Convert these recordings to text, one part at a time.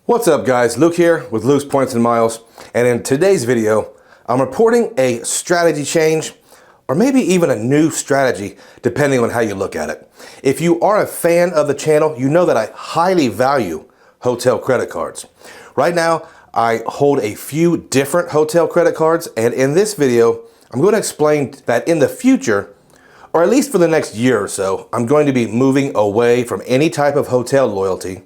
What's up guys, Luke here with Luke's Points and Miles, and in today's video I'm reporting a strategy change or maybe even a new strategy depending on how you look at it. If you are a fan of the channel, you know that I highly value hotel credit cards. Right now I hold a few different hotel credit cards, and in this video I'm going to explain that in the future, or at least for the next year or so, I'm going to be moving away from any type of hotel loyalty.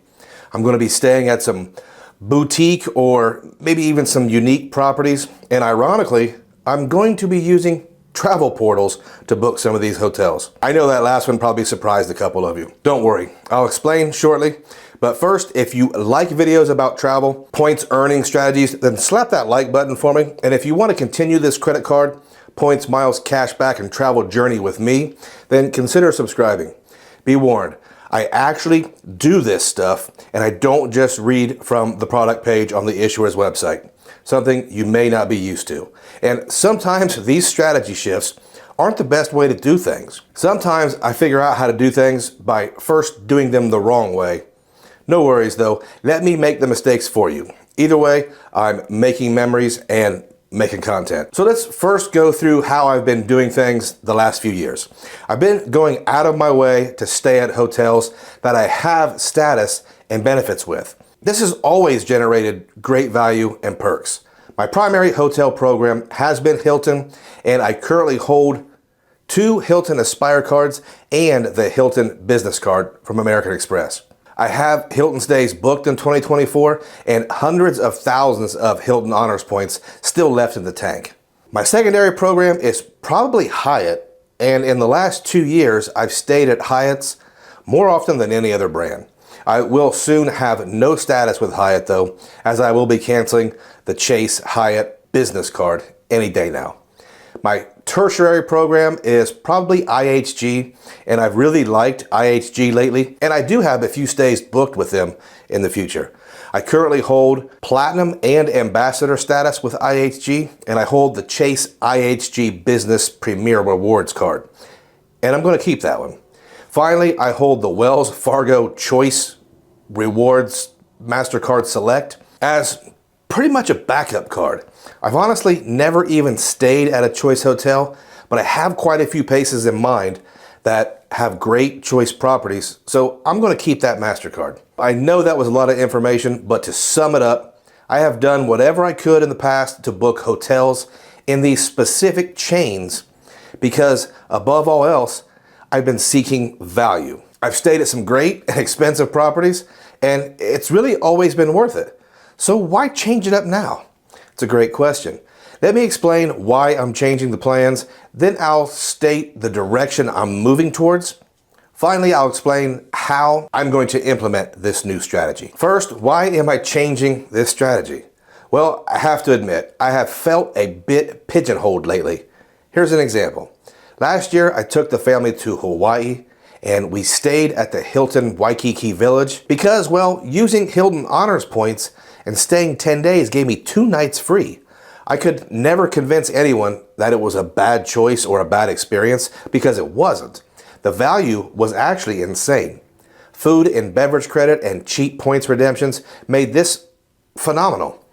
I'm going to be staying at some boutique or maybe even some unique properties. And ironically, I'm going to be using travel portals to book some of these hotels. I know that last one probably surprised a couple of you. Don't worry, I'll explain shortly. But first, if you like videos about travel, points earning strategies, then slap that like button for me. And if you want to continue this credit card, points, miles, cashback, and travel journey with me, then consider subscribing. Be warned, I actually do this stuff, and I don't just read from the product page on the issuer's website, something you may not be used to. And sometimes these strategy shifts aren't the best way to do things. Sometimes I figure out how to do things by first doing them the wrong way. No worries though, let me make the mistakes for you. Either way, I'm making memories and making content. So let's first go through how I've been doing things the last few years. I've been going out of my way to stay at hotels that I have status and benefits with. This has always generated great value and perks. My primary hotel program has been Hilton, and I currently hold 2 Hilton Aspire cards and the Hilton Business Card from American Express. I have Hilton stays booked in 2024 and hundreds of thousands of Hilton Honors points still left in the tank. My secondary program is probably Hyatt, and in the last 2 years I've stayed at Hyatt's more often than any other brand. I will soon have no status with Hyatt though, as I will be canceling the Chase Hyatt Business Card any day now. My tertiary program is probably IHG, and I've really liked IHG lately, and I do have a few stays booked with them in the future. I currently hold Platinum and Ambassador status with IHG, and I hold the Chase IHG Business Premier Rewards card, and I'm going to keep that one. Finally, I hold the Wells Fargo Choice Rewards MasterCard Select as pretty much a backup card. I've honestly never even stayed at a Choice hotel, but I have quite a few places in mind that have great Choice properties, so I'm going to keep that MasterCard. I know that was a lot of information, but to sum it up, I have done whatever I could in the past to book hotels in these specific chains because, above all else, I've been seeking value. I've stayed at some great and expensive properties, and it's really always been worth it. So why change it up now? It's a great question. Let me explain why I'm changing the plans, then I'll state the direction I'm moving towards. Finally, I'll explain how I'm going to implement this new strategy. First, why am I changing this strategy? Well, I have to admit, I have felt a bit pigeonholed lately. Here's an example. Last year, I took the family to Hawaii, and we stayed at the Hilton Waikiki Village because, well, using Hilton Honors points and staying 10 days gave me 2 nights free. I could never convince anyone that it was a bad choice or a bad experience because it wasn't. The value was actually insane. Food and beverage credit and cheap points redemptions made this phenomenal.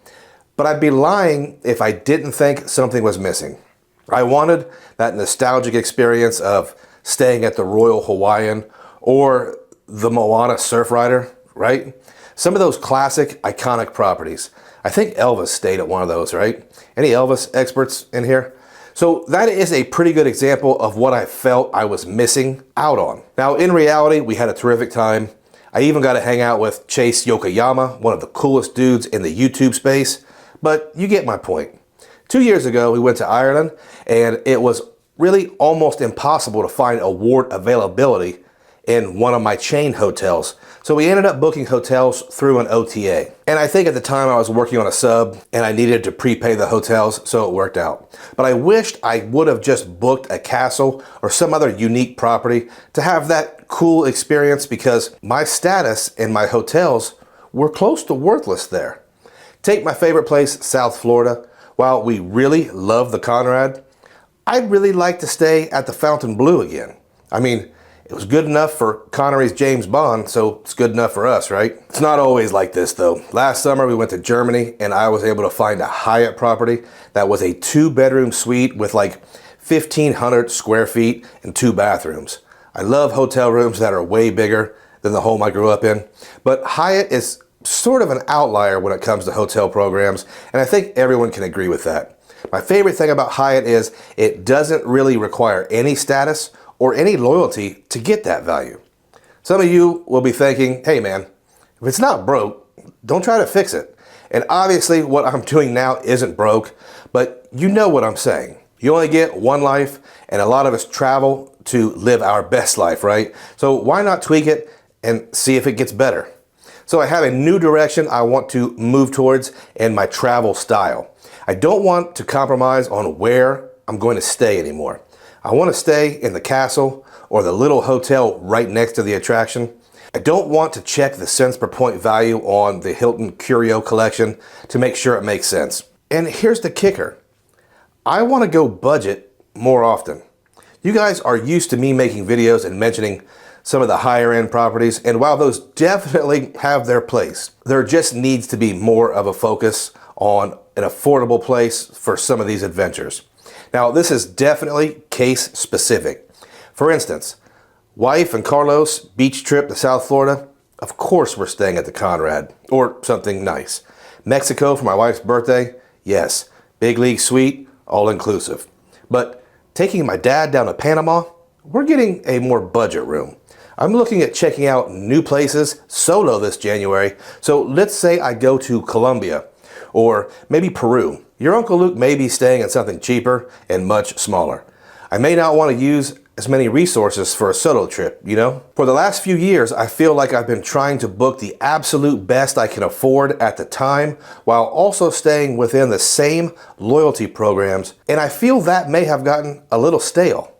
But I'd be lying if I didn't think something was missing. I wanted that nostalgic experience of staying at the Royal Hawaiian or the Moana Surf Rider, right? Some of those classic, iconic properties. I think Elvis stayed at one of those, right? Any Elvis experts in here? So that is a pretty good example of what I felt I was missing out on. Now, in reality, we had a terrific time. I even got to hang out with Chase Yokoyama, one of the coolest dudes in the YouTube space. But you get my point. 2 years ago, we went to Ireland, and it was really almost impossible to find award availability in one of my chain hotels. So we ended up booking hotels through an OTA. And I think at the time I was working on a sub and I needed to prepay the hotels, so it worked out. But I wished I would have just booked a castle or some other unique property to have that cool experience because my status and my hotels were close to worthless there. Take my favorite place, South Florida. While we really love the Conrad, I'd really like to stay at the Fontainebleau again. I mean, It was good enough for Connery's James Bond, so it's good enough for us, right? It's not always like this though. Last summer we went to Germany and I was able to find a Hyatt property that was a 2-bedroom suite with like 1,500 square feet and 2 bathrooms. I love hotel rooms that are way bigger than the home I grew up in, but Hyatt is sort of an outlier when it comes to hotel programs, and I think everyone can agree with that. My favorite thing about Hyatt is it doesn't really require any status or any loyalty to get that value. Some of you will be thinking, hey man, if it's not broke, don't try to fix it. And obviously what I'm doing now isn't broke, but you know what I'm saying. You only get one life, and a lot of us travel to live our best life, right? So why not tweak it and see if it gets better? So I have a new direction I want to move towards in my travel style. I don't want to compromise on where I'm going to stay anymore. I want to stay in the castle or the little hotel right next to the attraction. I don't want to check the cents per point value on the Hilton Curio collection to make sure it makes sense. And here's the kicker. I want to go budget more often. You guys are used to me making videos and mentioning some of the higher end properties, and while those definitely have their place, there just needs to be more of a focus on an affordable place for some of these adventures. Now, this is definitely case specific. For instance, wife and Carlos beach trip to South Florida. Of course we're staying at the Conrad or something nice. Mexico for my wife's birthday. Yes, big league suite, all inclusive. But taking my dad down to Panama, we're getting a more budget room. I'm looking at checking out new places solo this January. So let's say I go to Colombia or maybe Peru. Your Uncle Luke may be staying in something cheaper and much smaller. I may not want to use as many resources for a solo trip, you know? For the last few years, I feel like I've been trying to book the absolute best I can afford at the time while also staying within the same loyalty programs, and I feel that may have gotten a little stale.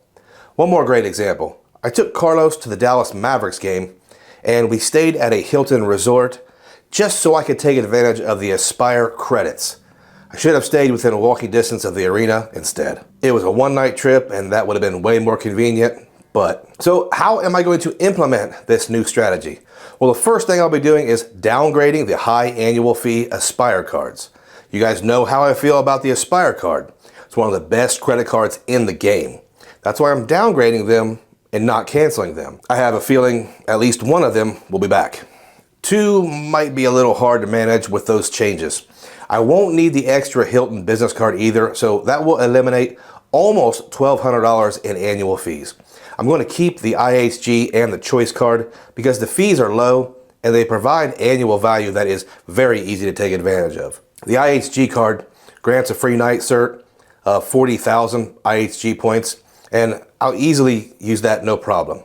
One more great example. I took Carlos to the Dallas Mavericks game and we stayed at a Hilton resort just so I could take advantage of the Aspire credits. I should have stayed within walking distance of the arena instead. It was a one-night trip and that would have been way more convenient, but... So how am I going to implement this new strategy? Well, the first thing I'll be doing is downgrading the high annual fee Aspire cards. You guys know how I feel about the Aspire card. It's one of the best credit cards in the game. That's why I'm downgrading them and not canceling them. I have a feeling at least one of them will be back. 2 might be a little hard to manage with those changes. I won't need the extra Hilton business card either, so that will eliminate almost $1,200 in annual fees. I'm going to keep the IHG and the Choice card because the fees are low and they provide annual value that is very easy to take advantage of. The IHG card grants a free night cert of 40,000 IHG points, and I'll easily use that no problem.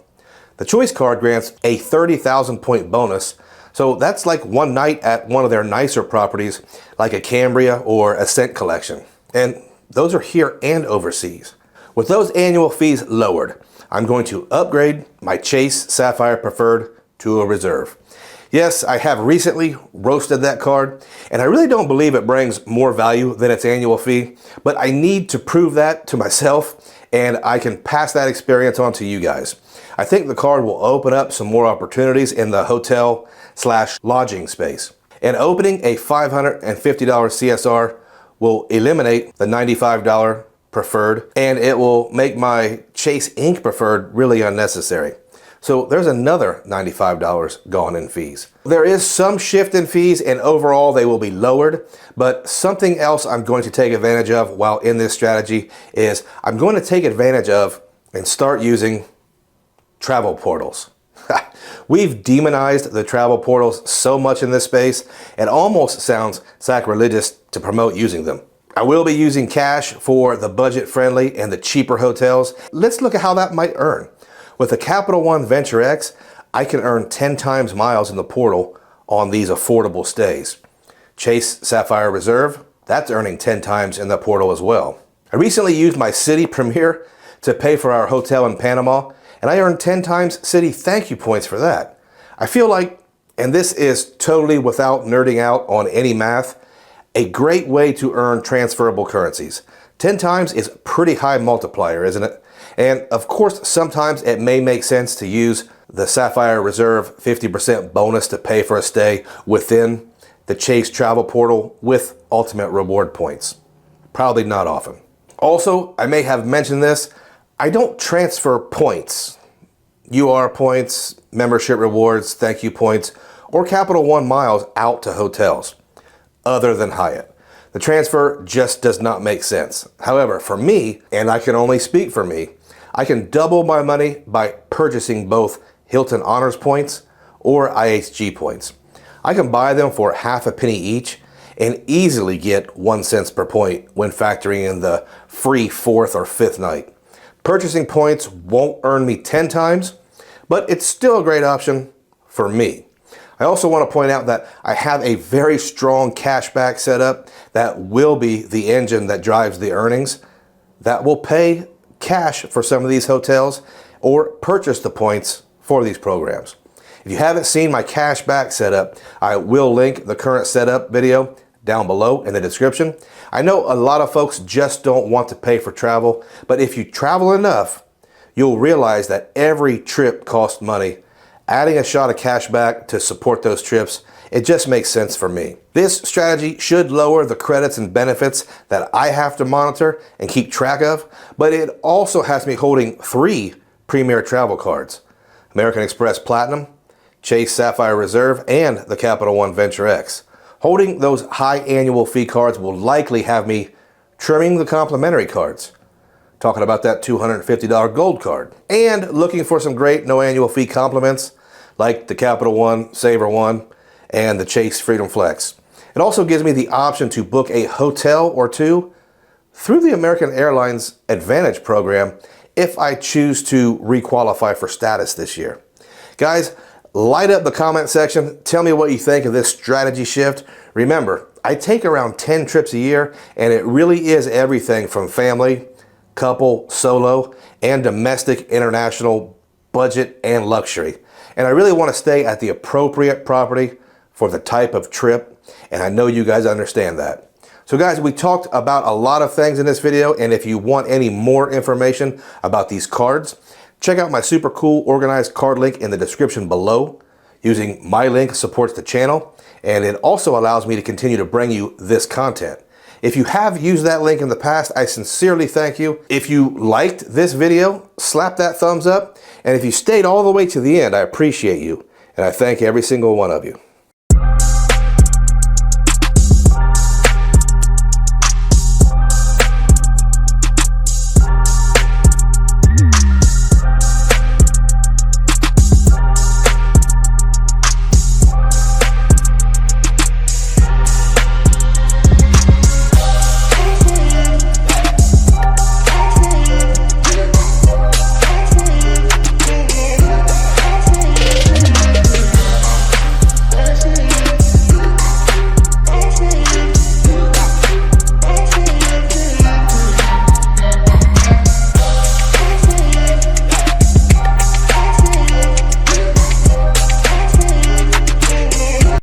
The Choice card grants a 30,000 point bonus, so that's like one night at one of their nicer properties like a Cambria or Ascent Collection. And those are here and overseas. With those annual fees lowered, I'm going to upgrade my Chase Sapphire Preferred to a Reserve. Yes, I have recently roasted that card, and I really don't believe it brings more value than its annual fee, but I need to prove that to myself, and I can pass that experience on to you guys. I think the card will open up some more opportunities in the hotel/lodging space. And opening a $550 CSR will eliminate the $95 preferred, and it will make my Chase Ink preferred really unnecessary. So there's another $95 gone in fees. There is some shift in fees, and overall they will be lowered, but something else I'm going to take advantage of while in this strategy is I'm going to take advantage of and start using travel portals. We've demonized the travel portals so much in this space, it almost sounds sacrilegious to promote using them. I will be using cash for the budget-friendly and the cheaper hotels. Let's look at how that might earn. With the Capital One Venture X, I can earn 10 times miles in the portal on these affordable stays. Chase Sapphire Reserve, that's earning 10 times in the portal as well. I recently used my City Premier to pay for our hotel in Panama, and I earned 10 times City thank you points for that. I feel like, and this is totally without nerding out on any math, a great way to earn transferable currencies. 10 times is a pretty high multiplier, isn't it? And of course, sometimes it may make sense to use the Sapphire Reserve 50% bonus to pay for a stay within the Chase travel portal with ultimate reward points. Probably not often. Also, I may have mentioned this, I don't transfer points, UR points, membership rewards, thank you points, or Capital One miles out to hotels, other than Hyatt. The transfer just does not make sense. However, for me, and I can only speak for me, I can double my money by purchasing both Hilton Honors points or IHG points. I can buy them for half a penny each and easily get 1 cent per point when factoring in the free 4th or 5th night. Purchasing points won't earn me 10 times, but it's still a great option for me. I also want to point out that I have a very strong cashback setup that will be the engine that drives the earnings that will pay cash for some of these hotels or purchase the points for these programs. If you haven't seen my cashback setup, I will link the current setup video down below in the description. I know a lot of folks just don't want to pay for travel, but if you travel enough, you'll realize that every trip costs money. Adding a shot of cash back to support those trips, it just makes sense for me. This strategy should lower the credits and benefits that I have to monitor and keep track of, but it also has me holding 3 premier travel cards: American Express Platinum, Chase Sapphire Reserve, and the Capital One Venture X. Holding those high annual fee cards will likely have me trimming the complimentary cards, talking about that $250 gold card, and looking for some great no annual fee compliments like the Capital One Saver One and the Chase Freedom Flex. It also gives me the option to book a hotel or two through the American Airlines Advantage program if I choose to requalify for status this year. Guys, light up the comment section. Tell me what you think of this strategy shift. Remember, I take around 10 trips a year, and it really is everything from family, couple, solo, and domestic, international, budget, and luxury. And I really want to stay at the appropriate property for the type of trip, and I know you guys understand that. So guys, we talked about a lot of things in this video, and if you want any more information about these cards, check out my super cool organized card link in the description below. Using my link supports the channel, and it also allows me to continue to bring you this content. If you have used that link in the past, I sincerely thank you. If you liked this video, slap that thumbs up. And if you stayed all the way to the end, I appreciate you. And I thank every single one of you.